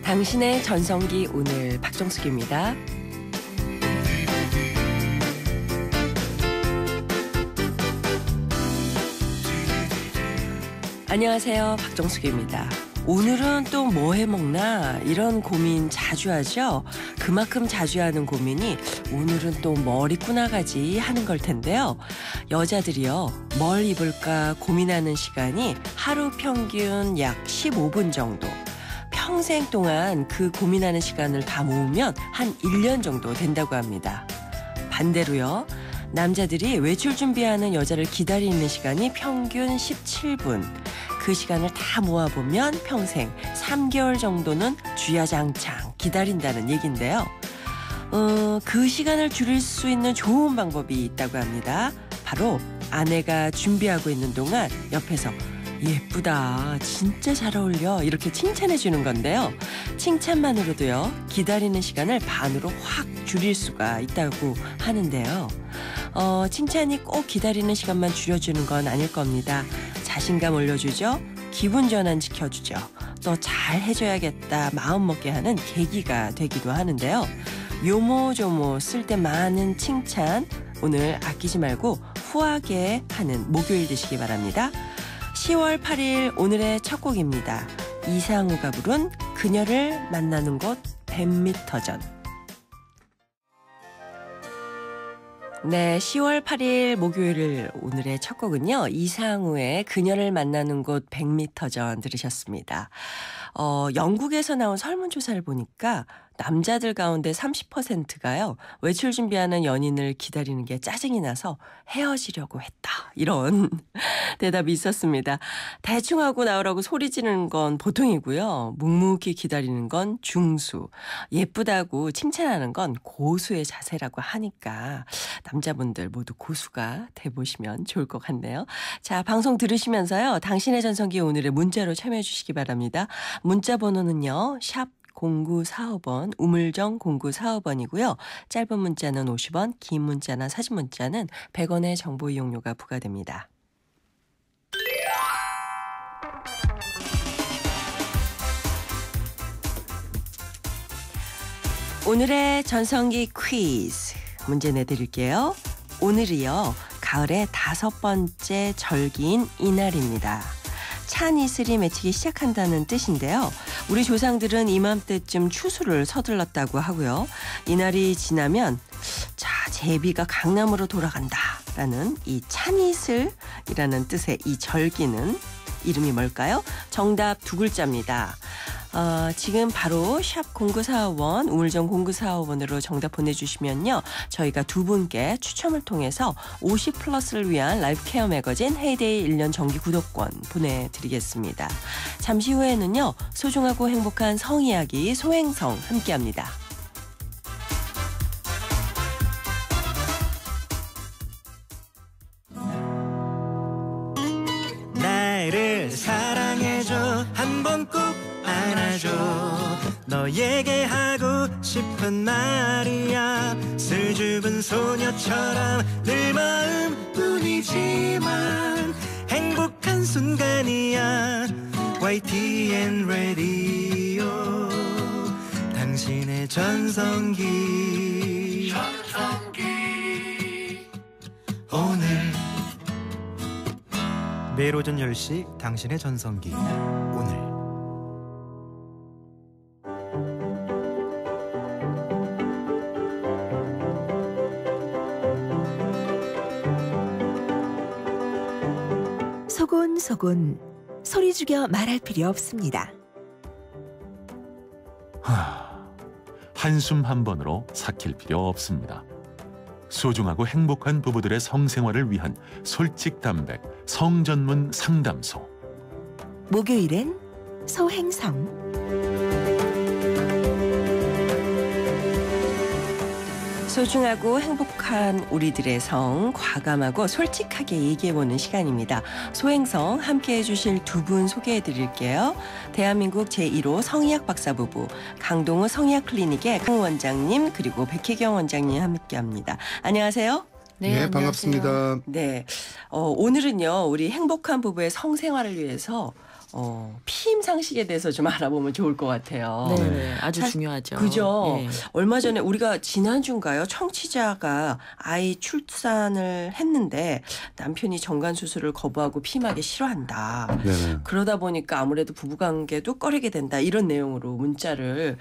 당신의 전성기 오늘 박정숙입니다. 안녕하세요. 박정숙입니다. 오늘은 또 뭐 해먹나 이런 고민 자주 하죠. 그만큼 자주 하는 고민이 오늘은 또 뭘 입고 나가지 하는 걸 텐데요. 여자들이요. 뭘 입을까 고민하는 시간이 하루 평균 약 15분 정도. 평생 동안 그 고민하는 시간을 다 모으면 한 1년 정도 된다고 합니다. 반대로요. 남자들이 외출 준비하는 여자를 기다리는 시간이 평균 17분. 그 시간을 다 모아보면 평생 3개월 정도는 주야장창 기다린다는 얘기인데요. 그 시간을 줄일 수 있는 좋은 방법이 있다고 합니다. 바로 아내가 준비하고 있는 동안 옆에서 예쁘다, 진짜 잘 어울려 이렇게 칭찬해 주는 건데요. 칭찬만으로도요. 기다리는 시간을 반으로 확 줄일 수가 있다고 하는데요. 칭찬이 꼭 기다리는 시간만 줄여주는 건 아닐 겁니다. 자신감 올려주죠. 기분 전환 시켜주죠. 또 잘 해줘야겠다 마음먹게 하는 계기가 되기도 하는데요. 요모조모 쓸 때 많은 칭찬 오늘 아끼지 말고 후하게 하는 목요일 되시기 바랍니다. 10월 8일 오늘의 첫 곡입니다. 이상우가 부른 그녀를 만나는 곳 100m 전. 네, 10월 8일 목요일 오늘의 첫 곡은요. 이상우의 그녀를 만나는 곳 100m 전 들으셨습니다. 영국에서 나온 설문조사를 보니까 남자들 가운데 30%가요. 외출 준비하는 연인을 기다리는 게 짜증이 나서 헤어지려고 했다. 이런 대답이 있었습니다. 대충 하고 나오라고 소리 지르는 건 보통이고요. 묵묵히 기다리는 건 중수. 예쁘다고 칭찬하는 건 고수의 자세라고 하니까 남자분들 모두 고수가 돼보시면 좋을 것 같네요. 자, 방송 들으시면서요. 당신의 전성기 오늘의 문자로 참여해 주시기 바랍니다. 문자 번호는요. 샵 0945번, 우물정 0945번이고요. 짧은 문자는 50원, 긴 문자나 사진 문자는 100원의 정보 이용료가 부과됩니다. 오늘의 전성기 퀴즈 문제 내드릴게요. 오늘이요. 가을의 5번째 절기인 이날입니다. 찬 이슬이 맺히기 시작한다는 뜻인데요. 우리 조상들은 이맘때쯤 추수를 서둘렀다고 하고요. 이날이 지나면 자 제비가 강남으로 돌아간다라는 이 찬이슬이라는 뜻의 이 절기는 이름이 뭘까요? 정답 두 글자입니다. 지금 바로 샵 0945번, 우물정 0945번으로 정답 보내주시면요. 저희가 두 분께 추첨을 통해서 50플러스를 위한 라이프 케어 매거진 헤이데이 1년 정기 구독권 보내드리겠습니다. 잠시 후에는요. 소중하고 행복한 성이야기 소행성 함께합니다. 나를 사랑해줘 한 번 꼭 안아줘 너에게 하고 싶은 말이야 슬줍은 소녀처럼 늘 마음뿐이지만 행복한 순간이야 YTN 라디오 당신의 전성기 오늘 매일 오전 10시 당신의 전성기 오늘 소곤소곤 소리 죽여 말할 필요 없습니다. 한숨 한 번으로 삭힐 필요 없습니다. 소중하고 행복한 부부들의 성생활을 위한 솔직담백 성전문 상담소. 목요일엔 소행성. 소중하고 행복한 우리들의 성 과감하고 솔직하게 얘기해보는 시간입니다. 소행성 함께해 주실 두 분 소개해드릴게요. 대한민국 제1호 성의학 박사부부 강동우 성의학 클리닉의 강 원장님 그리고 백혜경 원장님 함께합니다. 안녕하세요. 네, 반갑습니다. 네, 오늘은요 우리 행복한 부부의 성생활을 위해서 피임 상식에 대해서 좀 알아보면 좋을 것 같아요. 네, 아주 중요하죠. 그죠. 예. 얼마 전에 우리가 지난주인가요? 청취자가 아이 출산을 했는데 남편이 정관 수술을 거부하고 피임하기 싫어한다. 네네. 그러다 보니까 아무래도 부부관계도 꺼리게 된다. 이런 내용으로 문자를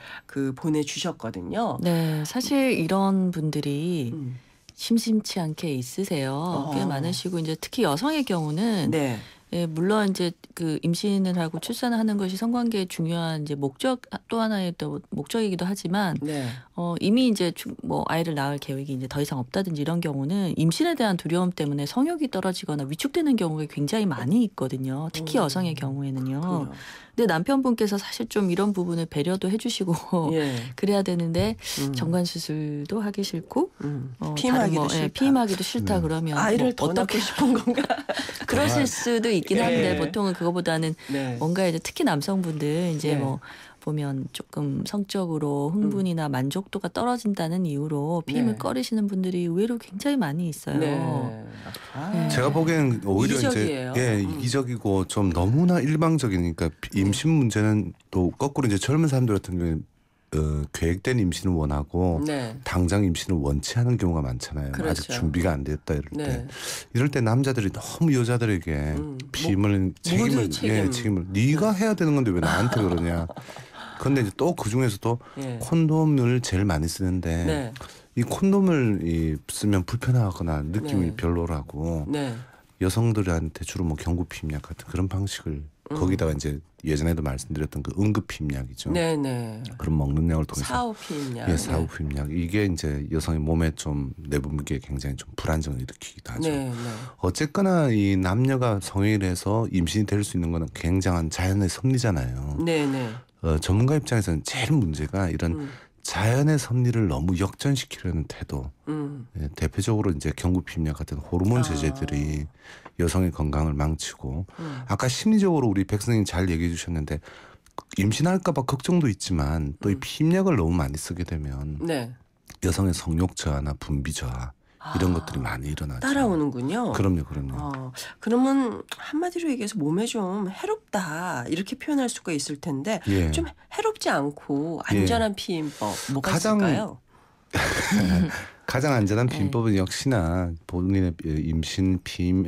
보내주셨거든요. 네, 사실 이런 분들이 음. 심심치 않게 있으세요. 꽤 많으시고 이제 특히 여성의 경우는 네. 예, 물론 이제 그 임신을 하고 출산을 하는 것이 성관계의 중요한 이제 목적 또 하나의 또 목적이기도 하지만 네. 이미 이제 뭐 아이를 낳을 계획이 이제 더 이상 없다든지 이런 경우는 임신에 대한 두려움 때문에 성욕이 떨어지거나 위축되는 경우가 굉장히 많이 있거든요. 특히 여성의 경우에는요. 그래요. 근데 남편분께서 사실 좀 이런 부분을 배려도 해주시고 예. 그래야 되는데 정관 수술도 하기 싫고 피임하기도 다른 싫다. 피임하기도 싫다 그러면 아이를 뭐 더 어떻게 낳고 싶은 건가? 그러실 수도 있긴 한데 예. 보통은 그거보다는 네. 뭔가 이제 특히 남성분들 이제 네. 뭐 보면 조금 성적으로 흥분이나 만족도가 떨어진다는 이유로 피임을 네. 꺼리시는 분들이 의외로 굉장히 많이 있어요. 네. 아. 네. 제가 보기엔 오히려 이기적이에요. 이제 이기적이고 좀 너무나 일방적이니까 임신 문제는 또 거꾸로 이제 젊은 사람들 같은 경우에 계획된 임신을 원하고 네. 당장 임신을 원치 않은 경우가 많잖아요. 그렇죠. 아직 준비가 안 됐다 이럴 네. 때. 이럴 때 남자들이 너무 여자들에게 피임을 모두 책임을 네가 해야 되는 건데 왜 나한테 그러냐. 그런데 이제 또 그 중에서도 예. 콘돔을 제일 많이 쓰는데 네. 이 콘돔을 쓰면 불편하거나 느낌이 네. 별로라고 네. 여성들한테 주로 뭐 경구피임약 같은 그런 방식을 거기다가 이제 예전에도 말씀드렸던 그 응급피임약이죠. 네네. 그런 먹는 약을 통해서 사후피임약. 예, 사후피임약 이게 이제 여성의 몸에 좀 내부 무게에 굉장히 좀 불안정을 일으키기도 하죠. 네. 네. 어쨌거나 이 남녀가 성행위를 해서 임신이 될 수 있는 거는 굉장한 자연의 섭리잖아요. 네네. 전문가 입장에서는 제일 문제가 이런 자연의 섭리를 너무 역전시키려는 태도. 예, 대표적으로 이제 경구피임약 같은 호르몬 제제들이 여성의 건강을 망치고 아까 심리적으로 우리 백 선생님 잘 얘기해 주셨는데 임신할까 봐 걱정도 있지만 또 이 피임약을 너무 많이 쓰게 되면 네. 여성의 성욕 저하나 분비 저하 이런 것들이 많이 일어나죠. 따라오는군요. 그럼요. 그러면 한마디로 얘기해서 몸에 좀 해롭다 이렇게 표현할 수가 있을 텐데 예. 좀 해롭지 않고 안전한 피임법 뭐가 가장 있을까요? 가장 안전한 피임법은 역시나 본인의 임신, 피임,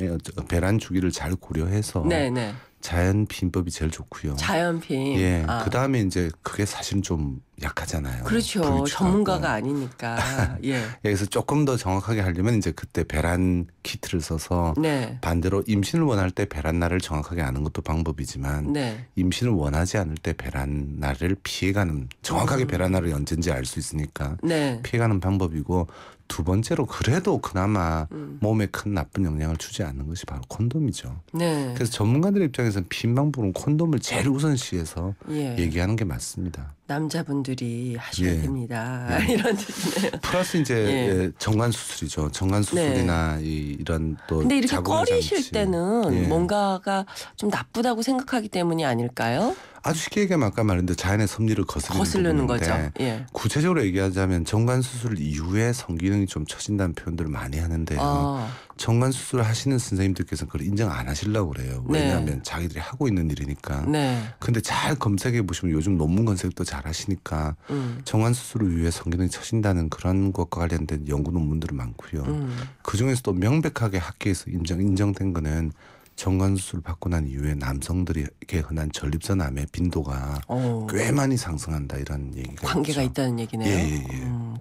배란 주기를 잘 고려해서 네네. 자연 피임법이 제일 좋고요. 자연 피임. 예, 그 다음에 이제 그게 사실은 좀 약하잖아요. 그렇죠. 불규칙하고. 전문가가 아니니까. 예. 그래서 조금 더 정확하게 하려면 이제 그때 배란 키트를 써서 네. 반대로 임신을 원할 때 배란 날을 정확하게 아는 것도 방법이지만 네. 임신을 원하지 않을 때 배란 날을 피해가는 정확하게 배란 날이 언제인지 알 수 있으니까 네. 피해가는 방법이고 두 번째로 그래도 그나마 몸에 큰 나쁜 영향을 주지 않는 것이 바로 콘돔이죠. 네. 그래서 전문가들 입장에서는 피임 방법은 콘돔을 제일 우선시해서 예. 얘기하는 게 맞습니다. 남자분들이 하셔야 예. 됩니다. 이런 뜻이네요. 플러스 이제 예. 정관 수술이죠. 정관 수술이나 이런 또 근데 이렇게 자궁의 꺼리실 장치. 때는 예. 뭔가가 좀 나쁘다고 생각하기 때문이 아닐까요? 아주 쉽게 얘기하면 아까 말했는데 자연의 섭리를 거스르는 부분인데 거죠. 예. 구체적으로 얘기하자면 정관 수술 이후에 성기능이 좀 처진다는 표현들을 많이 하는데요. 정관 수술 하시는 선생님들께서는 그걸 인정 안 하시려고 그래요. 왜냐하면 네. 자기들이 하고 있는 일이니까. 네. 근데 잘 검색해 보시면 요즘 논문 검색도 잘 하시니까 정관 수술 이후에 성기능이 처진다는 그런 것과 관련된 연구 논문들은 많고요. 그 중에서 또 명백하게 학계에서 인정된 거는 정관 수술 받고 난 이후에 남성들에게 흔한 전립선 암의 빈도가 꽤 많이 상승한다 이런 얘기가 관계가 있죠. 있다는 얘기네요. 예.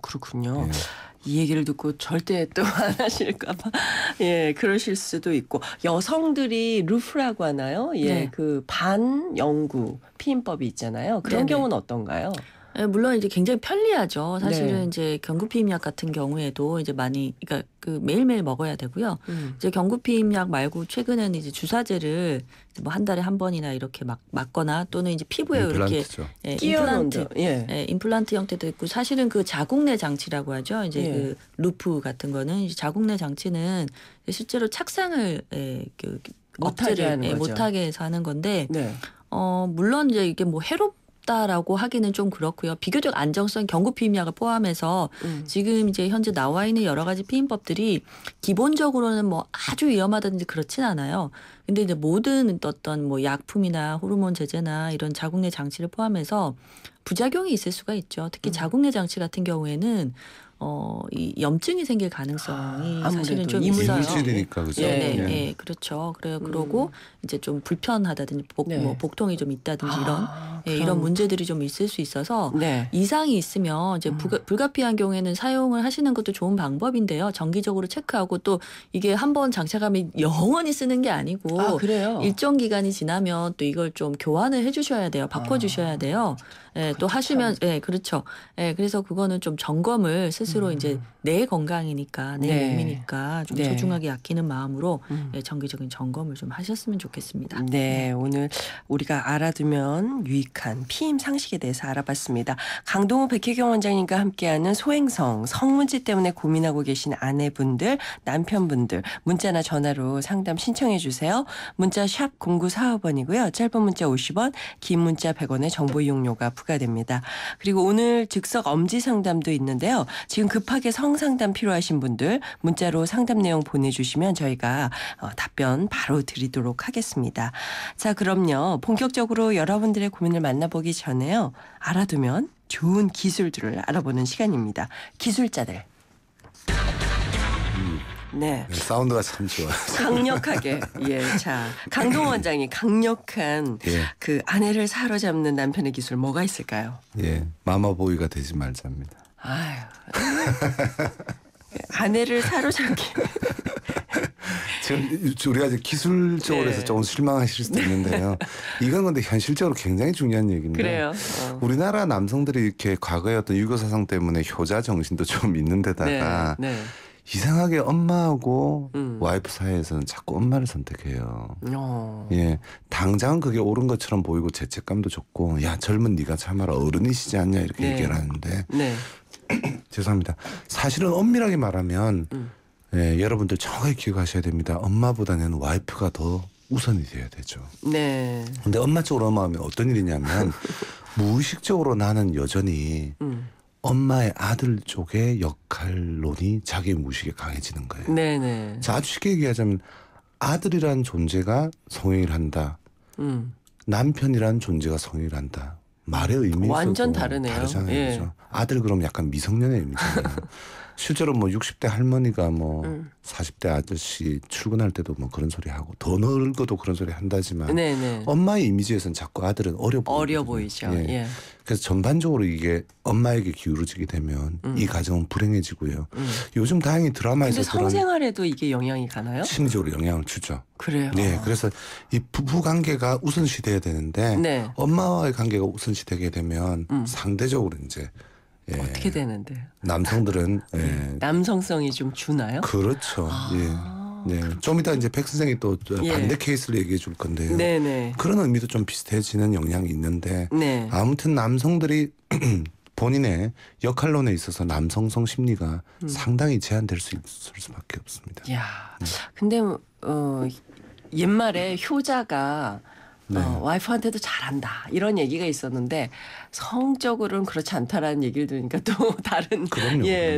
그렇군요. 예. 이 얘기를 듣고 절대 또 안 하실까 봐. 예, 그러실 수도 있고. 여성들이 루프라고 하나요? 예, 네. 그 반영구 피임법이 있잖아요. 그런 네네. 경우는 어떤가요? 예, 물론 이제 굉장히 편리하죠. 사실은 네. 이제 경구피임약 같은 경우에도 이제 많이 그러니까 그 매일매일 먹어야 되고요. 이제 경구피임약 말고 최근에는 이제 주사제를 뭐 한 달에 한 번이나 이렇게 막 맞거나 또는 이제 피부에 이렇게 임플란트죠. 예, 끼워놓은 임플란트 예. 예, 임플란트 형태도 있고 사실은 그 자궁내 장치라고 하죠. 이제 예. 그 루프 같은 거는 이제 자궁내 장치는 실제로 착상을 못하게 하는 거죠. 못하게 해서 하는 건데 네. 물론 이제 이게 뭐 없다라고 하기는 좀 그렇고요. 비교적 안정성 경구 피임약을 포함해서 지금 이제 현재 나와 있는 여러 가지 피임법들이 기본적으로는 뭐 아주 위험하다든지 그렇진 않아요. 근데 이제 모든 어떤 뭐 약품이나 호르몬 제제나 이런 자궁내 장치를 포함해서 부작용이 있을 수가 있죠. 특히 자궁내 장치 같은 경우에는 이 염증이 생길 가능성이 사실은 좀 있어요. 이물질이니까 그죠. 네, 그렇죠. 그러고 이제 좀 불편하다든지 뭐 복통이 좀 있다든지 이런 문제들이 좀 있을 수 있어서 이상이 있으면 이제 불가피한 경우에는 사용을 하시는 것도 좋은 방법인데요. 정기적으로 체크하고 또 이게 한번 장착하면 영원히 쓰는 게 아니고 그래요? 일정 기간이 지나면 또 이걸 좀 교환을 해주셔야 돼요. 바꿔주셔야 돼요. 또 하시면 그렇죠. 그래서 그거는 좀 점검을 스스로 이제 내 건강이니까 내 몸이니까 좀 소중하게 아끼는 마음으로 정기적인 점검을 좀 하셨으면 좋겠습니다. 네, 오늘 우리가 알아두면 유익한 피임 상식에 대해서 알아봤습니다. 강동우 백혜경 원장님과 함께하는 소행성, 성문제 때문에 고민하고 계신 아내분들, 남편분들 문자나 전화로 상담 신청해 주세요. 문자 샵 0945번이고요. 짧은 문자 50원, 긴 문자 100원의 정보 이용료가 부과됩니다. 그리고 오늘 즉석 엄지 상담도 있는데요. 지금 급하게 성상담 필요하신 분들 문자로 상담 내용 보내주시면 저희가 답변 바로 드리도록 하겠습니다. 자, 그럼요. 본격적으로 여러분들의 고민을 만나보기 전에요. 알아두면 좋은 기술들을 알아보는 시간입니다. 기술자들. 네. 사운드가 참 좋아요. 강력하게. 자, 강동 원장이 강력한 그 아내를 사로잡는 남편의 기술 뭐가 있을까요? 마마보이가 되지 말자입니다. 아유. 아내를 사로잡기. 지금 우리가 이제 기술적으로 해서 조금 실망하실 수도 있는데요. 이건 근데 현실적으로 굉장히 중요한 얘기인데. 그래요. 우리나라 남성들이 이렇게 과거의 어떤 유교 사상 때문에 효자 정신도 좀 있는 데다가 이상하게 엄마하고 와이프 사이에서는 자꾸 엄마를 선택해요. 당장은 그게 옳은 것처럼 보이고 죄책감도 좋고 야 젊은 네가 참아라 어른이시지 않냐 이렇게 얘기를 하는데 죄송합니다. 사실은 엄밀하게 말하면 여러분들 정확히 기억하셔야 됩니다. 엄마보다는 와이프가 더 우선이 돼야 되죠. 근데 엄마 쪽으로 엄마하면 어떤 일이냐면 무의식적으로 나는 여전히 엄마의 아들 쪽의 역할론이 자기 무의식에 강해지는 거예요. 자, 아주 쉽게 얘기하자면 아들이란 존재가 성행위를 한다. 남편이란 존재가 성행위를 한다. 말의 의미에서도 완전 다르네요. 다르잖아요. 그죠? 아들 그럼 약간 미성년의 의미잖아요. 실제로 뭐 60대 할머니가 뭐 40대 아저씨 출근할 때도 뭐 그런 소리 하고 더 늙어도 그런 소리 한다지만 엄마의 이미지에서는 자꾸 아들은 어려 보이죠. 그래서 전반적으로 이게 엄마에게 기울어지게 되면 이 가정은 불행해지고요. 요즘 다행히 드라마에서 근데 성생활에도 이게 영향이 가나요? 심리적으로 영향을 주죠. 그래요? 그래서 이 부부 관계가 우선시 돼야 되는데 엄마와의 관계가 우선시 되게 되면 상대적으로 이제 어떻게 되는데? 남성들은 남성성이 좀 주나요? 그렇죠. 좀 이따 이제 백 선생이 또 반대 케이스를 얘기해 줄 건데요. 그런 의미도 좀 비슷해지는 영향이 있는데 아무튼 남성들이 본인의 역할론에 있어서 남성성 심리가 상당히 제한될 수 있을 수밖에 없습니다. 근데 옛말에 효자가 와이프한테도 잘한다 이런 얘기가 있었는데 성적으로는 그렇지 않다라는 얘기를 들으니까 또 다른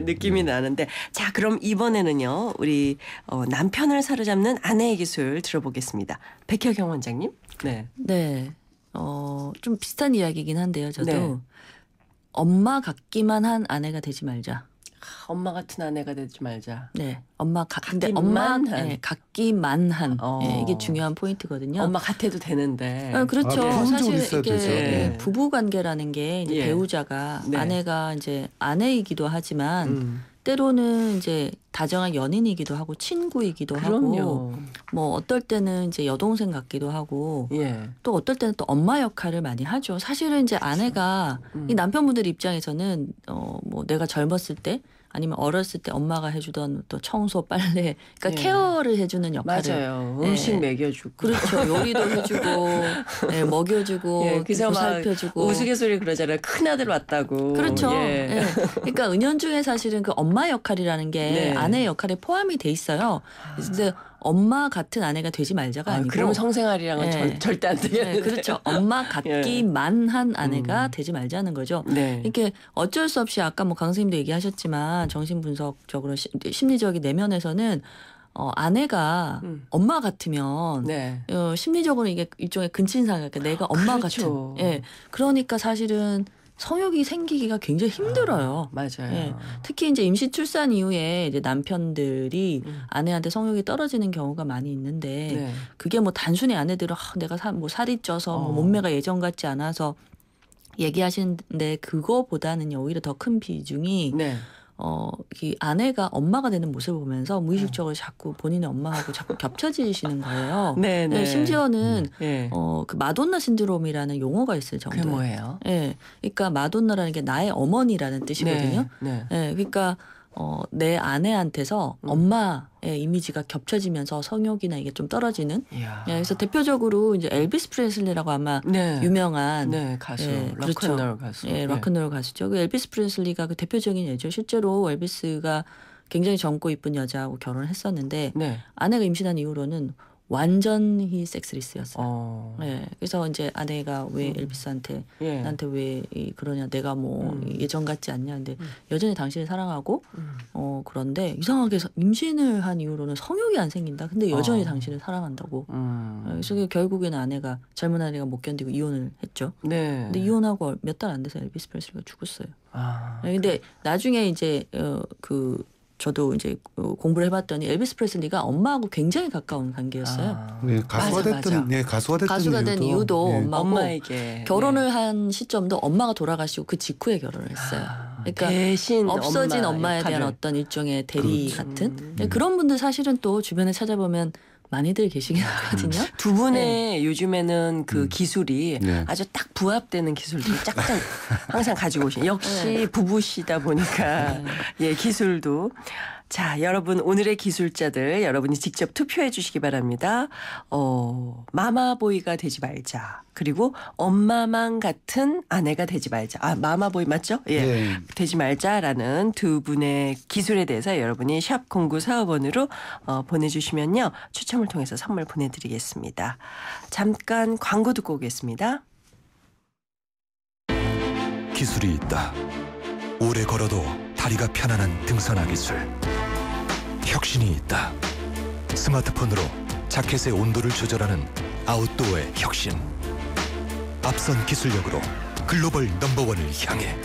느낌이 나는데 자 그럼 이번에는요 우리 남편을 사로잡는 아내의 기술 들어보겠습니다. 백혜경 원장님. 좀 비슷한 이야기이긴 한데요. 저도 엄마 같기만 한 아내가 되지 말자. 엄마 같은 아내가 되지 말자. 엄마 근데 엄마 같기만 한 이게 중요한 포인트거든요. 엄마 같아도 되는데. 그렇죠. 사실 이게 부부 관계라는 게 이제 배우자가 아내가 이제 아내이기도 하지만 때로는 이제 다정한 연인이기도 하고 친구이기도 하고 뭐 어떨 때는 이제 여동생 같기도 하고 또 어떨 때는 또 엄마 역할을 많이 하죠. 사실은 이제 아내가 이 남편분들 입장에서는 뭐 내가 젊었을 때 아니면 어렸을 때 엄마가 해주던 또 청소, 빨래, 그러니까 케어를 해주는 역할을 음식 먹여주고 그렇죠. 요리도 해주고 먹여주고 보살펴주고 우스갯소리 그러잖아요. 큰아들 왔다고. 그렇죠. 그러니까 은연중에 사실은 그 엄마 역할이라는 게 아내의 역할에 포함이 돼 있어요. 근데 엄마 같은 아내가 되지 말자가 아니고 그러면 성생활이랑은 네. 절대 안 되겠네요. 네, 그렇죠. 엄마 같기만 한 아내가 되지 말자는 거죠. 네. 이렇게 어쩔 수 없이 아까 뭐 강 선생님도 얘기하셨지만 정신분석적으로 심리적인 내면에서는 아내가 엄마 같으면 네. 심리적으로 이게 일종의 근친상, 그러니까 내가 엄마 그렇죠. 같은. 예. 그러니까 사실은 성욕이 생기기가 굉장히 힘들어요. 맞아요. 예. 특히 이제 임시 출산 이후에 이제 남편들이 아내한테 성욕이 떨어지는 경우가 많이 있는데 네. 그게 뭐 단순히 아내들은 내가 뭐 살이 쪄서 뭐 몸매가 예전 같지 않아서 얘기하시는데 그거보다는 오히려 더 큰 비중이 네. 이 아내가 엄마가 되는 모습을 보면서 무의식적으로 자꾸 본인의 엄마하고 자꾸 겹쳐지시는 거예요. 네, 네. 심지어는 네. 그 마돈나 신드롬이라는 용어가 있을 정도예요. 그게 뭐예요? 예, 그러니까 마돈나라는 게 나의 어머니라는 뜻이거든요. 네. 예, 그러니까 내 아내한테서 엄마의 이미지가 겹쳐지면서 성욕이나 이게 좀 떨어지는. 이야. 예, 그래서 대표적으로 이제 엘비스 프레슬리라고 아마 네. 유명한 가수, 그렇죠. 락큰롤 가수. 예, 락큰롤 가수죠. 그 엘비스 프레슬리가 그 대표적인 예죠. 실제로 엘비스가 굉장히 젊고 이쁜 여자하고 결혼을 했었는데 네. 아내가 임신한 이후로는 완전히 섹스리스였어요. 네. 그래서 이제 아내가 왜 엘비스한테 나한테 왜 그러냐, 내가 뭐 예전 같지 않냐, 근데 여전히 당신을 사랑하고 그런데 이상하게 임신을 한 이후로는 성욕이 안 생긴다. 근데 여전히 당신을 사랑한다고. 그래서 결국에는 아내가 젊은 아내가 못 견디고 이혼을 했죠. 네. 근데 이혼하고 몇 달 안 돼서 엘비스 프레슬리가 죽었어요. 아. 근데 나중에 이제 저도 이제 공부를 해봤더니 엘비스 프레슬리가 엄마하고 굉장히 가까운 관계였어요. 네, 가수가 맞아, 됐던 맞아. 네, 가수가 된 이유도 네. 엄마고 엄마에게 결혼을 한 시점도 엄마가 돌아가시고 그 직후에 결혼을 했어요. 그러니까 대신 없어진 엄마 엄마에 대한 역할을. 어떤 일종의 대리 그렇죠. 같은 그런 분들 사실은 또 주변에 찾아보면 많이들 계시긴 하거든요. 두 분의 요즘에는 그 기술이 네. 아주 딱 부합되는 기술들이 짝짝 항상 가지고 오신. 역시 부부시다 보니까 예, 기술도. 자, 여러분 오늘의 기술자들 여러분이 직접 투표해 주시기 바랍니다. 마마보이가 되지 말자. 그리고 엄마만 같은 아내가 되지 말자. 마마보이 맞죠? 예. 네. 되지 말자라는 두 분의 기술에 대해서 여러분이 샵 0945번으로 보내주시면요. 추첨을 통해서 선물 보내드리겠습니다. 잠깐 광고 듣고 오겠습니다. 기술이 있다. 오래 걸어도 다리가 편안한 등산화 기술. 혁신이 있다. 스마트폰으로 자켓의 온도를 조절하는 아웃도어의 혁신. 앞선 기술력으로 글로벌 넘버원을 향해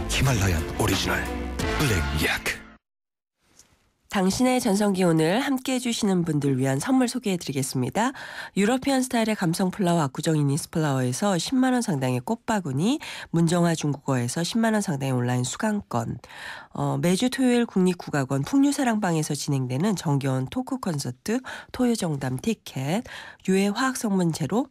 히말라얀 오리지널 블랙 약. 당신의 전성기 오늘 함께해 주시는 분들 위한 선물 소개해드리겠습니다. 유러피안 스타일의 감성 플라워 압구정 이니스 플라워에서 10만 원 상당의 꽃바구니, 문정아 중국어에서 10만 원 상당의 온라인 수강권, 매주 토요일 국립국악원 풍류사랑방에서 진행되는 정겨운 토크 콘서트 토요정담 티켓, 유해 화학성분 제로,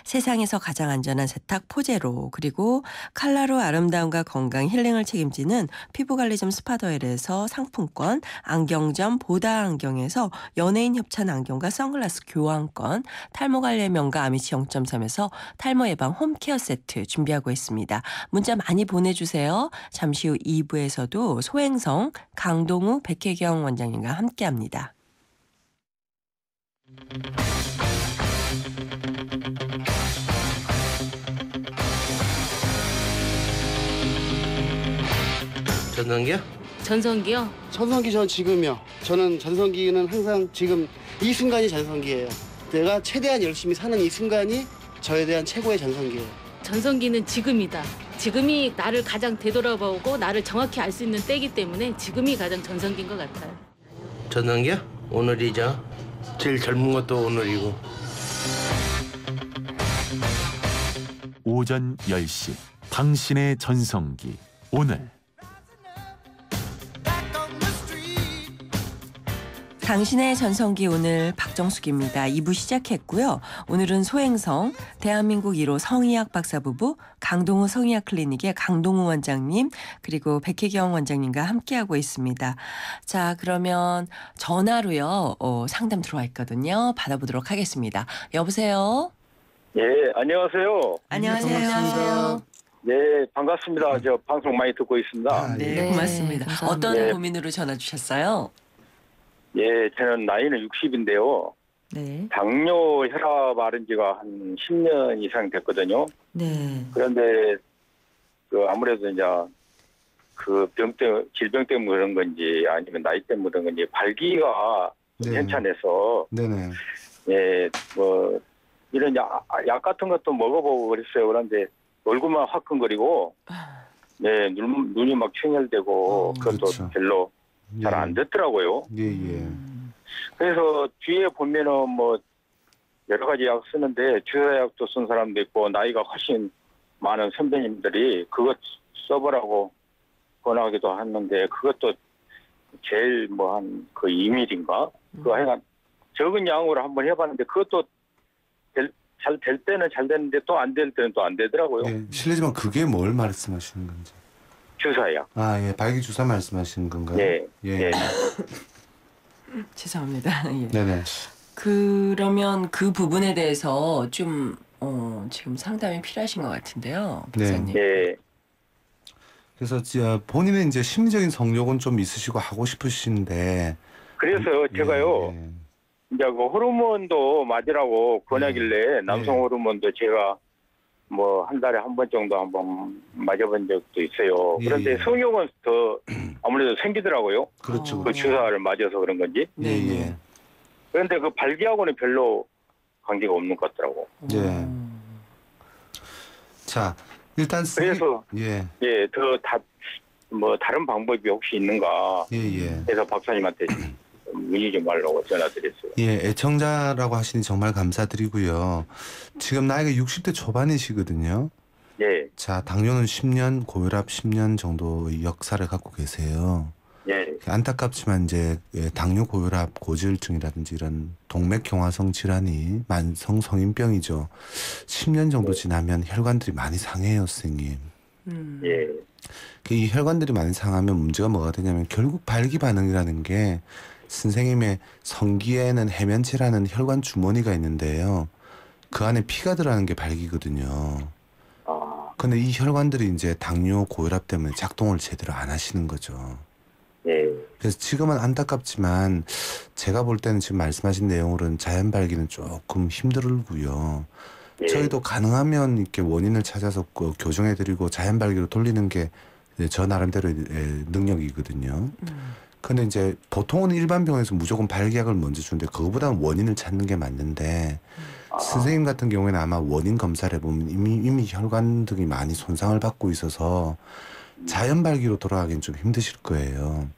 세상에서 가장 안전한 세탁 포제로, 그리고 칼라로 아름다움과 건강 힐링을 책임지는 피부관리점 스파더엘에서 상품권, 안경점 보다 안경에서 연예인 협찬 안경과 선글라스 교환권, 탈모관리의 명가 아미치 0.3에서 탈모 예방 홈케어 세트 준비하고 있습니다. 문자 많이 보내주세요. 잠시 후 2부에서도 소행성 강동우 백혜경 원장님과 함께합니다. 전성기요? 전성기요? 전성기 전 지금이요. 저는 전성기는 항상 지금 이 순간이 전성기예요. 내가 최대한 열심히 사는 이 순간이 저에 대한 최고의 전성기예요. 전성기는 지금이다. 지금이 나를 가장 되돌아보고 나를 정확히 알 수 있는 때이기 때문에 지금이 가장 전성기인 것 같아요. 전성기요? 오늘이죠. 제일 젊은 것도 오늘이고. 오전 10시 당신의 전성기 오늘. 당신의 전성기 오늘 박정숙입니다. 2부 시작했고요. 오늘은 소행성 대한민국 1호 성의학 박사부부 강동우 성의학 클리닉의 강동우 원장님 그리고 백혜경 원장님과 함께하고 있습니다. 자, 그러면 전화로요. 상담 들어와 있거든요. 받아보도록 하겠습니다. 여보세요? 예, 안녕하세요. 안녕하세요. 네, 반갑습니다. 저 방송 많이 듣고 있습니다. 네, 네, 고맙습니다. 감사합니다. 어떤 네. 고민으로 전화 주셨어요? 예, 저는 나이는 60인데요. 네. 당뇨 혈압 앓은 지가 한 10년 이상 됐거든요. 네. 그런데 그 아무래도 이제 그 질병 때문에 그런 건지 아니면 나이 때문에 그런 건지 발기가 네. 괜찮아서 네네. 예, 뭐 이런 약 같은 것도 먹어보고 그랬어요. 그런데 얼굴만 화끈거리고 네, 눈이 막 충혈되고 그것도 그렇죠. 별로 잘 안 됐더라고요. 예예. 그래서 뒤에 보면은 뭐 여러 가지 약 쓰는데 주사약도 쓴 사람도 있고 나이가 훨씬 많은 선배님들이 그것 써보라고 권하기도 하는데 그것도 제일 뭐 한 그 2mm인가? 그거 하여간 적은 양으로 한번 해봤는데 그것도 잘 될 때는 잘 되는데 또 안 될 때는 또 안 되더라고요. 예, 실례지만 그게 뭘 말씀하시는 건지. 주사약. 아, 예, 발기 주사 말씀하시는 건가요? 예. 예. 죄송합니다. 예. 네네. 그러면 그 부분에 대해서 좀 지금 상담이 필요하신 것 같은데요, 박사님. 예. 그래서 본인은 이제 심리적인 성욕은 좀 있으시고 하고 싶으신데. 그래서 제가요. 예. 이제 그 호르몬도 맞으라고 권하길래 남성 호르몬도 제가 뭐 한 달에 한 번 정도 한번 맞아본 적도 있어요. 그런데 성욕은 더 아무래도 생기더라고요. 그렇죠. 그 주사를 맞아서 그런 건지. 예. 그런데 그 발기하고는 별로 관계가 없는 것 같더라고. 예. 자, 일단 그래서 예, 더 뭐 다른 방법이 혹시 있는가 해서 박사님한테 문의 좀 하려고 전화드렸어요. 예, 애청자라고 하시니 정말 감사드리고요. 지금 나이가 60대 초반이시거든요. 예. 자, 당뇨는 10년, 고혈압 10년 정도의 역사를 갖고 계세요. 예. 안타깝지만 이제 당뇨, 고혈압, 고지혈증이라든지 이런 동맥경화성 질환이 만성 성인병이죠. 10년 정도 지나면 혈관들이 많이 상해요, 선생님. 예. 이 혈관들이 많이 상하면 문제가 뭐가 되냐면 결국 발기 반응이라는 게 선생님의 성기에는 해면체라는 혈관 주머니가 있는데요. 그 안에 피가 들어가는 게 발기거든요. 근데 이 혈관들이 이제 당뇨, 고혈압 때문에 작동을 제대로 안 하시는 거죠. 예. 그래서 지금은 안타깝지만 제가 볼 때는 지금 말씀하신 내용으로는 자연 발기는 조금 힘들고요. 저희도 가능하면 이렇게 원인을 찾아서 교정해드리고 자연 발기로 돌리는 게 저 나름대로의 능력이거든요. 근데 이제 보통은 일반 병원에서 무조건 발기약을 먼저 주는데 그거보다는 원인을 찾는 게 맞는데 선생님 같은 경우에는 아마 원인 검사를 해보면 이미 혈관 등이 많이 손상을 받고 있어서 자연 발기로 돌아가기는 좀 힘드실 거예요.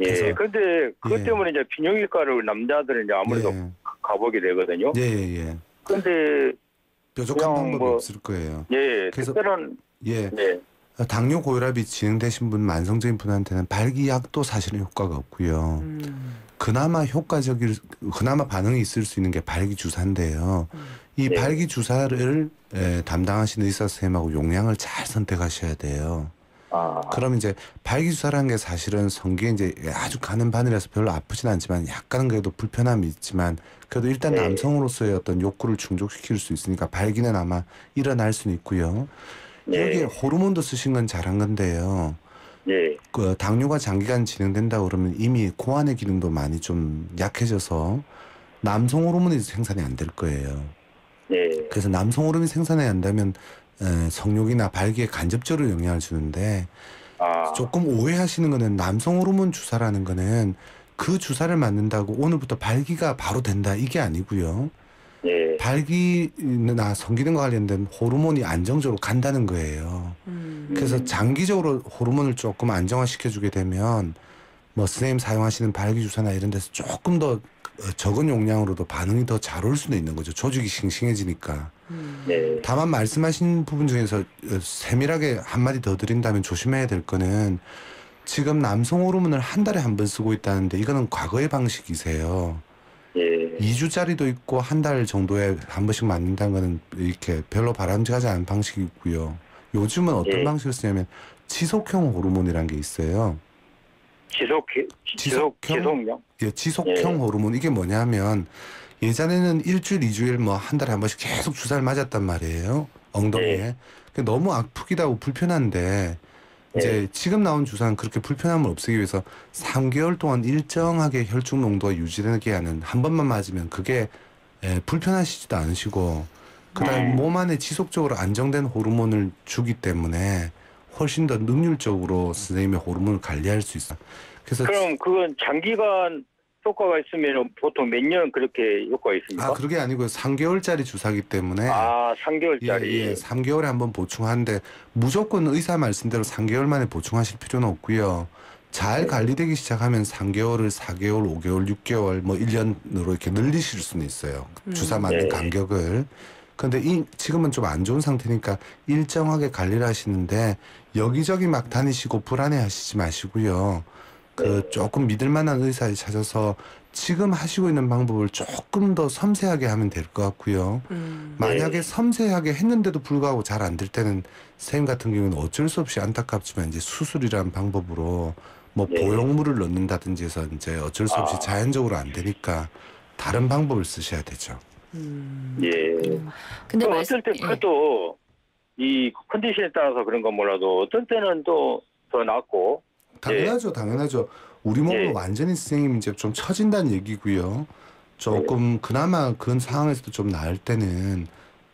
예. 그런데 그것 때문에 이제 비뇨기과를 남자들은 이제 아무래도 가보게 되거든요. 예. 그런데 뾰족한 방법이 없을 거예요. 예. 그래서 특별한 당뇨, 고혈압이 진행되신 분, 만성적인 분한테는 발기약도 사실은 효과가 없고요. 그나마 그나마 반응이 있을 수 있는 게 발기 주사인데요. 이 발기 주사를 담당하시는 의사 선생님하고 용량을 잘 선택하셔야 돼요. 그럼 이제 발기 주사라는 게 사실은 성기에 이제 아주 가는 바늘이라서 별로 아프진 않지만 약간은 그래도 불편함이 있지만 그래도 일단 남성으로서의 어떤 욕구를 충족시킬 수 있으니까 발기는 아마 일어날 수는 있고요. 여기에 호르몬도 쓰신 건 잘한 건데요. 그 당뇨가 장기간 진행된다 그러면 이미 고환의 기능도 많이 좀 약해져서 남성 호르몬이 생산이 안 될 거예요. 그래서 남성 호르몬이 생산이 안 되면 성욕이나 발기에 간접적으로 영향을 주는데 조금 오해하시는 거는 남성 호르몬 주사라는 거는 그 주사를 맞는다고 오늘부터 발기가 바로 된다 이게 아니고요. 발기나 성기능과 관련된 호르몬이 안정적으로 간다는 거예요. 그래서 장기적으로 호르몬을 조금 안정화시켜주게 되면 뭐 선생님 사용하시는 발기 주사나 이런 데서 조금 더 적은 용량으로도 반응이 더 잘 올 수도 있는 거죠. 조직이 싱싱해지니까. 다만 말씀하신 부분 중에서 세밀하게 한마디 더 드린다면 조심해야 될 거는 지금 남성 호르몬을 한 달에 한 번 쓰고 있다는데 이거는 과거의 방식이세요. 2주짜리도 있고 한 달 정도에 한 번씩 맞는다는 거는 이렇게 별로 바람직하지 않은 방식이고요. 요즘은 어떤 방식을 쓰냐면 지속형 호르몬이라는 게 있어요. 지속형? 예, 지속형 호르몬. 이게 뭐냐면 예전에는 일주일, 2주일 뭐 한 달에 한 번씩 계속 주사를 맞았단 말이에요. 엉덩이에. 너무 아프기도 하고 불편한데 이제 지금 나온 주사는 그렇게 불편함을 없애기 위해서 3개월 동안 일정하게 혈중 농도가 유지되게 하는 한 번만 맞으면 그게 불편하시지도 않으시고 그다음에 몸 안에 지속적으로 안정된 호르몬을 주기 때문에 훨씬 더 능률적으로 선생님의 호르몬을 관리할 수 있어요. 그래서 그럼 그건 장기간 효과가 있으면 보통 몇 년 그렇게 효과가 있습니까? 그게 아니고요. 3개월짜리 주사기 때문에 3개월짜리. 예, 3개월에 한번 보충하는데 무조건 의사 말씀대로 3개월 만에 보충하실 필요는 없고요. 잘 관리되기 시작하면 3개월을 4개월, 5개월, 6개월, 뭐 1년으로 이렇게 늘리실 수는 있어요. 주사 맞는 간격을. 근데 지금은 좀 안 좋은 상태니까 일정하게 관리를 하시는데 여기저기 막 다니시고 불안해하시지 마시고요. 조금 믿을 만한 의사를 찾아서 지금 하시고 있는 방법을 조금 더 섬세하게 하면 될 것 같고요. 만약에 섬세하게 했는데도 불구하고 잘 안 될 때는 선생님 같은 경우는 어쩔 수 없이 안타깝지만 이제 수술이라는 방법으로 뭐 보형물을 넣는다든지 해서 이제 어쩔 수 없이 자연적으로 안 되니까 다른 방법을 쓰셔야 되죠. 근데 어떨 때 그것도 이 컨디션에 따라서 그런 건 몰라도 어떤 때는 또 더 낫고. 당연하죠. 우리 몸은 완전히 선생님 이제 좀 처진다는 얘기고요. 조금 그나마 그런 상황에서도 좀 나을 때는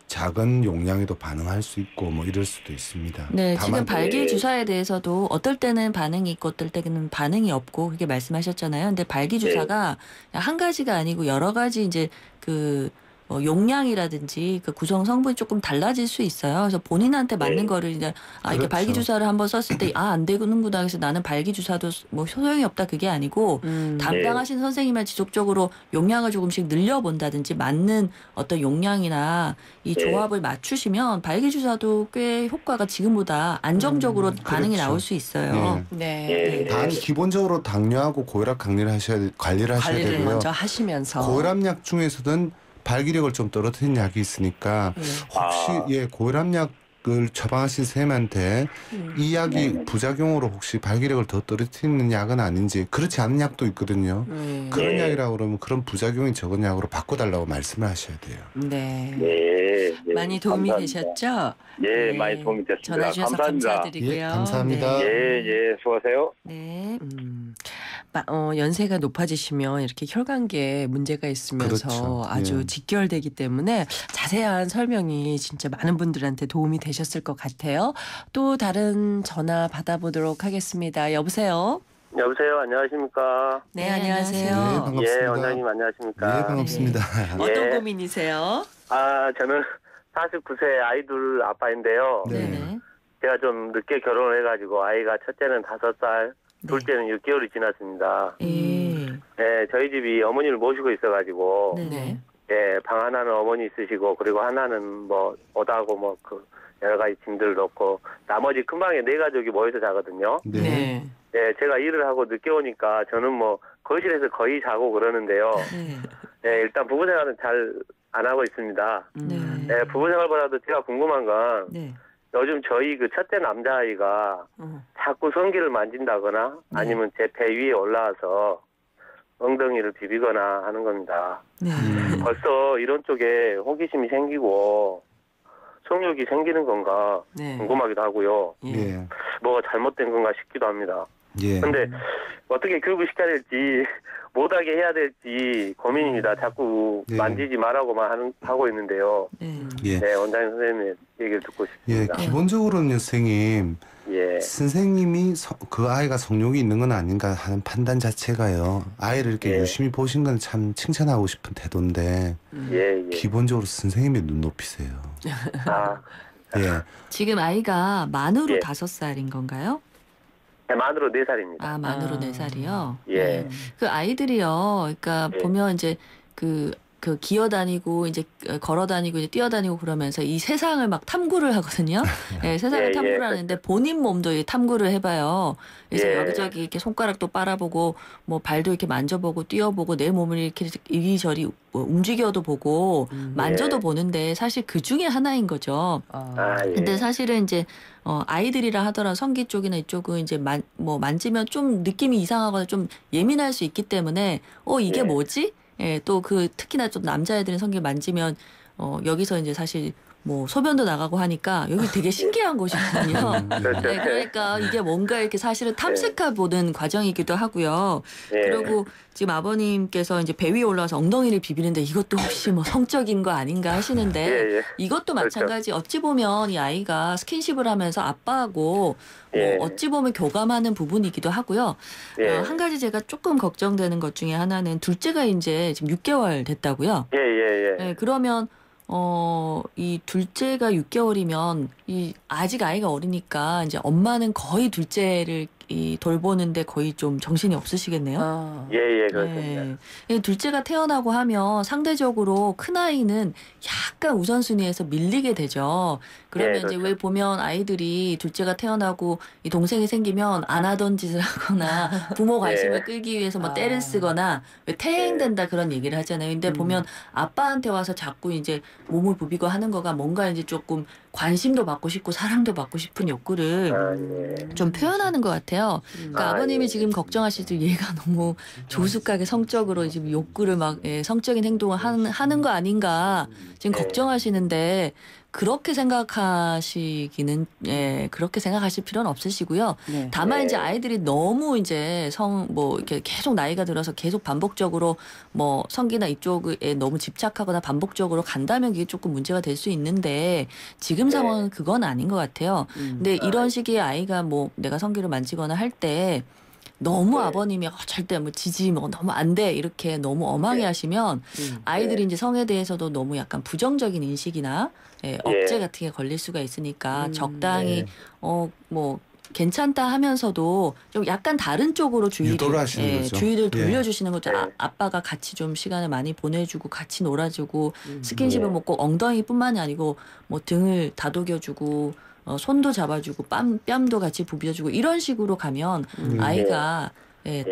작은 용량에도 반응할 수 있고 뭐 이럴 수도 있습니다. 네, 지금 발기 주사에 대해서도 어떨 때는 반응이 있고 어떨 때는 반응이 없고 그렇게 말씀하셨잖아요. 근데 발기 주사가 한 가지가 아니고 여러 가지 이제 용량이라든지 그 구성 성분이 조금 달라질 수 있어요. 그래서 본인한테 맞는 거를 이제 이렇게 발기 주사를 한번 썼을 때 안 되는구나. 그래서 나는 발기 주사도 뭐 소용이 없다 그게 아니고 담당하신 선생님을 지속적으로 용량을 조금씩 늘려본다든지 맞는 어떤 용량이나 이 조합을 맞추시면 발기 주사도 꽤 효과가 지금보다 안정적으로 반응이 나올 수 있어요. 단 기본적으로 당뇨하고 고혈압 관리를 하셔야 되고요. 먼저 하시면서 고혈압약 중에서는 발기력을 좀 떨어뜨리는 약이 있으니까 혹시 고혈압약을 처방하신 선생님한테 이 약이 부작용으로 혹시 발기력을 더 떨어뜨리는 약은 아닌지 그렇지 않은 약도 있거든요. 그런 약이라고 그러면 그런 부작용이 적은 약으로 바꿔달라고 말씀을 하셔야 돼요. 많이 도움이 감사합니다. 되셨죠? 많이 도움이 됐습니다. 전화 주셔서 감사합니다. 감사드리고요. 감사합니다. 수고하세요. 네. 연세가 높아지시면 이렇게 혈관계에 문제가 있으면서 아주 직결되기 때문에 자세한 설명이 진짜 많은 분들한테 도움이 되셨을 것 같아요. 또 다른 전화 받아보도록 하겠습니다. 여보세요? 여보세요. 안녕하십니까? 네, 안녕하세요. 네, 반갑습니다. 원장님 안녕하십니까? 네, 반갑습니다. 어떤 고민이세요? 저는 49세 아이들 아빠인데요. 제가 좀 늦게 결혼을 해가지고 아이가 첫째는 5살, 둘째는 6개월이 지났습니다. 저희 집이 어머니를 모시고 있어가지고 방 하나는 어머니 쓰시고 그리고 하나는 뭐 오다고 뭐 그 여러 가지 짐들 넣고 나머지 큰 방에 4가족이 모여서 자거든요. 제가 일을 하고 늦게 오니까 저는 뭐 거실에서 거의 자고 그러는데요. 일단 부부 생활은 잘 안 하고 있습니다. 부부 생활보다도 제가 궁금한 건 요즘 저희 그 첫째 남자아이가 자꾸 성기를 만진다거나 아니면 제 배 위에 올라와서 엉덩이를 비비거나 하는 겁니다. 벌써 이런 쪽에 호기심이 생기고 성욕이 생기는 건가 궁금하기도 하고요. 뭐가 잘못된 건가 싶기도 합니다. 근데 어떻게 교육시켜야 될지 못하게 해야 될지 고민입니다. 자꾸 만지지 말라고만 하고 있는데요. 원장님 선생님의 얘기를 듣고 싶습니다. 기본적으로는 선생님 선생님이 그 아이가 성욕이 있는 건 아닌가 하는 판단 자체가요. 아이를 이렇게 유심히 보신 건 참 칭찬하고 싶은 태도인데 기본적으로 선생님의 눈높이세요. 지금 아이가 만으로 5살인 건가요? 만으로 4살입니다. 만으로 4살이요? 그 아이들이요. 그러니까 보면 이제 그 기어다니고 이제 걸어다니고 이제 뛰어다니고 그러면서 이 세상을 막 탐구를 하거든요. 세상을 탐구를 하는데 본인 몸도 탐구를 해봐요. 그래서 여기저기 이렇게 손가락도 빨아보고 뭐 발도 이렇게 만져보고 뛰어보고 내 몸을 이렇게 이리저리 움직여도 보고 만져도 보는데 사실 그 중에 하나인 거죠. 근데 사실은 이제 아이들이라 하더라도 성기 쪽이나 이쪽은 이제 만지면 좀 느낌이 이상하거나 좀 예민할 수 있기 때문에 이게 뭐지? 또 특히나 좀 남자애들은 성기 만지면 여기서 이제 사실 뭐 소변도 나가고 하니까 여기 되게 신기한 곳이거든요. 그렇죠. 네, 그러니까 이게 뭔가 이렇게 사실은 탐색해 보는 과정이기도 하고요. 그리고 지금 아버님께서 이제 배 위에 올라와서 엉덩이를 비비는데 이것도 혹시 뭐 성적인 거 아닌가 하시는데 이것도 마찬가지. 어찌 보면 이 아이가 스킨십을 하면서 아빠하고 뭐 어찌 보면 교감하는 부분이기도 하고요. 한 가지 제가 조금 걱정되는 것 중에 하나는 둘째가 이제 지금 6개월 됐다고요. 네, 그러면 이 둘째가 6개월이면 아직 아이가 어리니까 이제 엄마는 거의 둘째를 돌보는데 거의 좀 정신이 없으시겠네요. 그렇습니다. 네. 둘째가 태어나고 하면 상대적으로 큰 아이는 약간 우선순위에서 밀리게 되죠. 그러면 이제 왜 보면 아이들이 둘째가 태어나고 이 동생이 생기면 안 하던 짓을 하거나 부모 관심을 끌기 위해서 뭐 떼를 쓰거나 왜 퇴행된다 그런 얘기를 하잖아요. 근데 보면 아빠한테 와서 자꾸 이제 몸을 부비고 하는 거가 뭔가 이제 조금 관심도 받고 싶고 사랑도 받고 싶은 욕구를 좀 표현하는 것 같아요. 그러니까 아버님이 지금 걱정하시듯 얘가 너무 조숙하게 성적으로 지금 욕구를 막 성적인 행동을 하는 거 아닌가 지금 걱정하시는데 그렇게 생각하시기는 그렇게 생각하실 필요는 없으시고요. 다만 이제 아이들이 너무 이제 이렇게 계속 나이가 들어서 계속 반복적으로 뭐 성기나 이쪽에 너무 집착하거나 반복적으로 간다면 그게 조금 문제가 될 수 있는데 지금 상황은 그건 아닌 것 같아요. 근데 이런 시기에 아이가 뭐 내가 성기를 만지거나 할 때 너무 아버님이 절대 뭐 지지 뭐 너무 안 돼 이렇게 너무 엄하게 하시면 아이들이 이제 성에 대해서도 너무 약간 부정적인 인식이나 억제 같은 게 걸릴 수가 있으니까 적당히 뭐 괜찮다 하면서도 좀 약간 다른 쪽으로 주의를 돌려주시는 거죠. 아빠가 같이 좀 시간을 많이 보내주고 같이 놀아주고 스킨십을 뭐 꼭 엉덩이뿐만이 아니고 뭐 등을 다독여주고 손도 잡아주고 뺨도 같이 부벼주고 이런 식으로 가면 아이가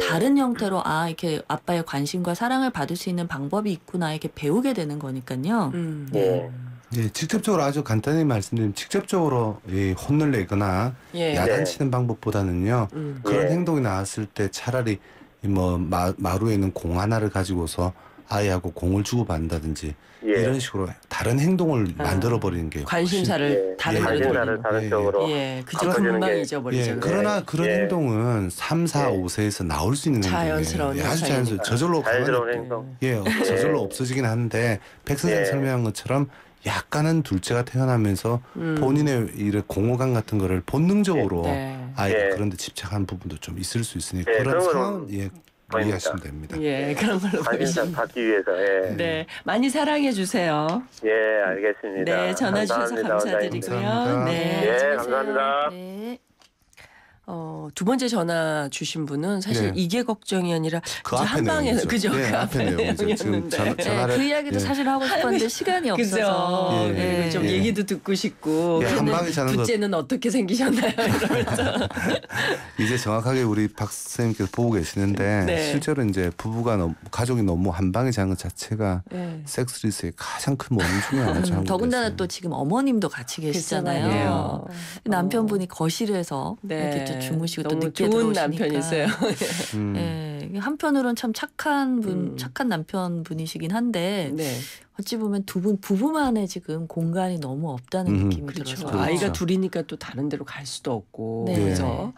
다른 형태로 이렇게 아빠의 관심과 사랑을 받을 수 있는 방법이 있구나 이렇게 배우게 되는 거니까요. 직접적으로 아주 간단히 말씀드리면 직접적으로 혼을 내거나 야단치는 방법보다는요. 그런 행동이 나왔을 때 차라리 뭐 마루에 있는 공 하나를 가지고서 아이하고 공을 주고받는다든지 이런 식으로 다른 행동을 만들어버리는 게 관심사를 다른 쪽으로 그저 금방 잊어버리죠. 그러나 그런 행동은 3, 4, 5세에서 나올 수 있는 행동이에요. 자연스러운 아주 자연스러운 저절로 행동. 저절로 없어지긴 하는데 백 선생님 설명한 것처럼 약간은 둘째가 태어나면서 본인의 공허감 같은 거를 본능적으로 아이가 그런 데 집착한 부분도 좀 있을 수 있으니 그런 상황 이해하시면 됩니다. 그런 걸로 관심사 받기 위해서. 네, 많이 사랑해 주세요. 알겠습니다. 네, 전화 주셔서 감사드리고요. 감사합니다. 네, 감사합니다. 네. 두 번째 전화 주신 분은 사실 이게 걱정이 아니라 그 한 방에 그죠? 그 앞에 내용이었는데 그 이야기도 사실 하고 싶었는데 시간이 없어서 좀 얘기도 듣고 싶고 한 방에 자는 둘째는 어떻게 생기셨나요? 이러면서 이제 정확하게 우리 박 선생님께서 보고 계시는데 실제로 이제 가족이 너무 한 방에 자는 것 자체가 섹스리스의 가장 큰 원인 중에 하나죠. 더군다나 또 지금 어머님도 같이 계시잖아요. 남편분이 거실에서 이렇게 주무시고 또 늦게 좋은 들어오시니까. 남편이세요. 한편으로는 참 착한 남편분이시긴 한데 어찌 보면 두 분 부부만의 지금 공간이 너무 없다는 느낌이 들어서 아이가 둘이니까 또 다른 데로 갈 수도 없고 그래서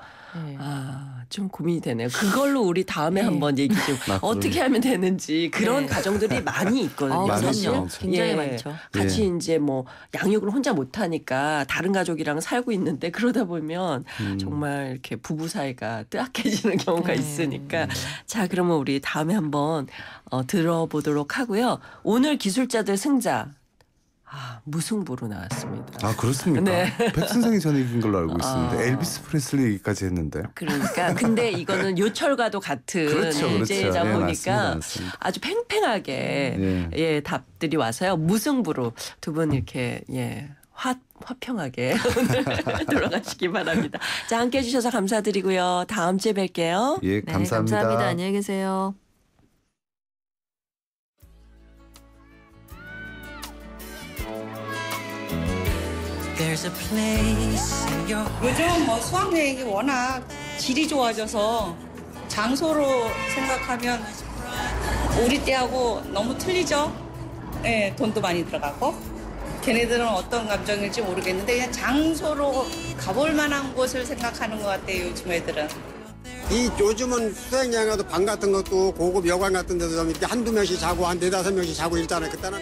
좀 고민이 되네요. 그걸로 우리 다음에 한번 얘기 좀 어떻게 하면 되는지 그런 가정들이 많이 있거든요. 그럼요. 굉장히 많죠. 같이 이제 뭐 양육을 혼자 못하니까 다른 가족이랑 살고 있는데 그러다 보면 정말 이렇게 부부 사이가 뜨악해지는 경우가 있으니까 자 그러면 우리 다음에 한번 들어보도록 하고요. 오늘 기술자들 승자. 무승부로 나왔습니다. 그렇습니까? 백 선생이 전에 이긴 걸로 알고 있었는데 엘비스 프레슬리 얘기까지 했는데. 그러니까 근데 이거는 요철과도 같은 주제이다 보니까 맞습니다. 아주 팽팽하게 답들이 와서요. 무승부로 두 분 이렇게 화평하게 돌아가시기 바랍니다. 자, 함께 해주셔서 감사드리고요. 다음 주에 뵐게요. 감사합니다. 감사합니다. 안녕히 계세요. 요즘 뭐 수학여행이 워낙 질이 좋아져서 장소로 생각하면 우리 때하고 너무 틀리죠. 돈도 많이 들어가고 걔네들은 어떤 감정일지 모르겠는데 그냥 장소로 가볼 만한 곳을 생각하는 것 같아요. 요즘 애들은. 요즘은 수영장 가도 방 같은 것도 고급 여관 같은 데도 좀 이렇게 한두 명씩 자고 한 4-5명씩 자고 있잖아요. 그때는.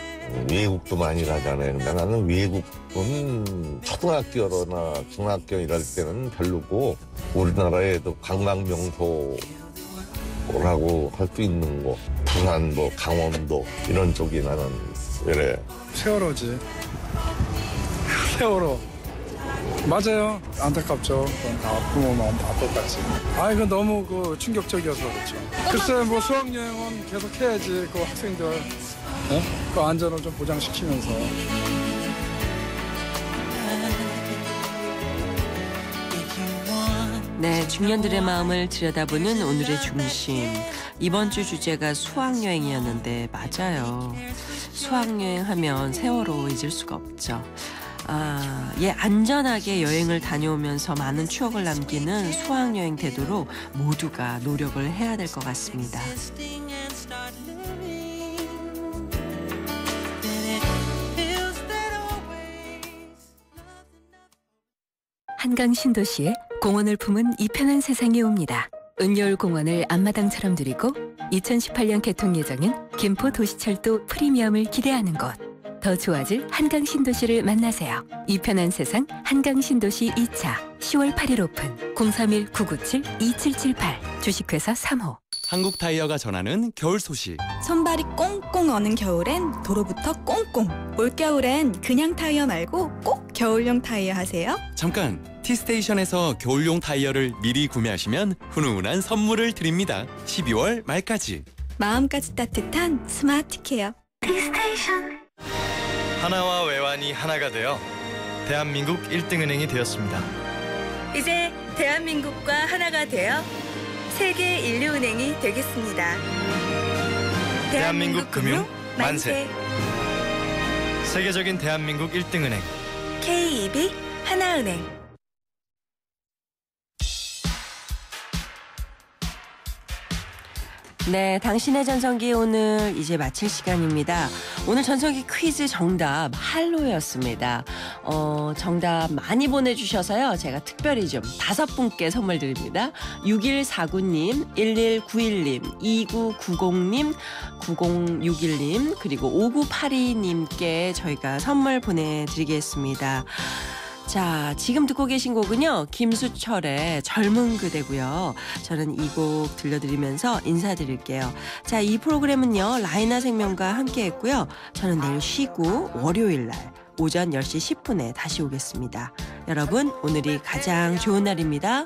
외국도 많이 가잖아요. 근데 나는 외국은 초등학교나 중학교 이럴 때는 별로고 우리나라에도 관광명소라고 할 수 있는 곳 부산, 강원도 이런 쪽이 나는 그래. 세월호지. 세월호. 맞아요. 안타깝죠. 그건 다 부모 마음 다 똑같이. 이건 너무 충격적이어서 그렇죠. 글쎄 수학여행은 계속 해야지. 그 학생들 그 안전을 좀 보장시키면서. 네, 중년들의 마음을 들여다보는 오늘의 중심. 이번 주 주제가 수학여행이었는데 맞아요. 수학여행 하면 세월호 잊을 수가 없죠. 안전하게 여행을 다녀오면서 많은 추억을 남기는 수학여행 되도록 모두가 노력을 해야 될 것 같습니다. 한강 신도시에 공원을 품은 이 편한 세상이 옵니다. 은여울 공원을 앞마당처럼 누리고 2018년 개통 예정인 김포 도시철도 프리미엄을 기대하는 곳. 더 좋아질 한강 신도시를 만나세요. 이 편한 세상 한강 신도시 2차 10월 8일 오픈 031-997-2778 주식회사 3호. 한국 타이어가 전하는 겨울 소식. 손발이 꽁꽁 어는 겨울엔 도로부터 꽁꽁. 올겨울엔 그냥 타이어 말고 꼭 겨울용 타이어 하세요. 잠깐! T스테이션에서 겨울용 타이어를 미리 구매하시면 훈훈한 선물을 드립니다. 12월 말까지. 마음까지 따뜻한 스마트 케어. T스테이션. 하나와 외환이 하나가 되어 대한민국 1등은행이 되었습니다. 이제 대한민국과 하나가 되어 세계 인류은행이 되겠습니다. 대한민국 금융 만세. 세계적인 대한민국 1등은행 KEB 하나은행. 네, 당신의 전성기 오늘 이제 마칠 시간입니다. 오늘 전성기 퀴즈 정답 할로였습니다. 정답 많이 보내주셔서요. 제가 특별히 좀 5분께 선물 드립니다. 6149님, 1191님, 2990님, 9061님, 그리고 5982님께 저희가 선물 보내드리겠습니다. 자, 지금 듣고 계신 곡은요, 김수철의 젊은 그대고요. 저는 이 곡 들려드리면서 인사드릴게요. 자, 이 프로그램은요, 라이나 생명과 함께 했고요. 저는 내일 쉬고 월요일 날 오전 10시 10분에 다시 오겠습니다. 여러분, 오늘이 가장 좋은 날입니다.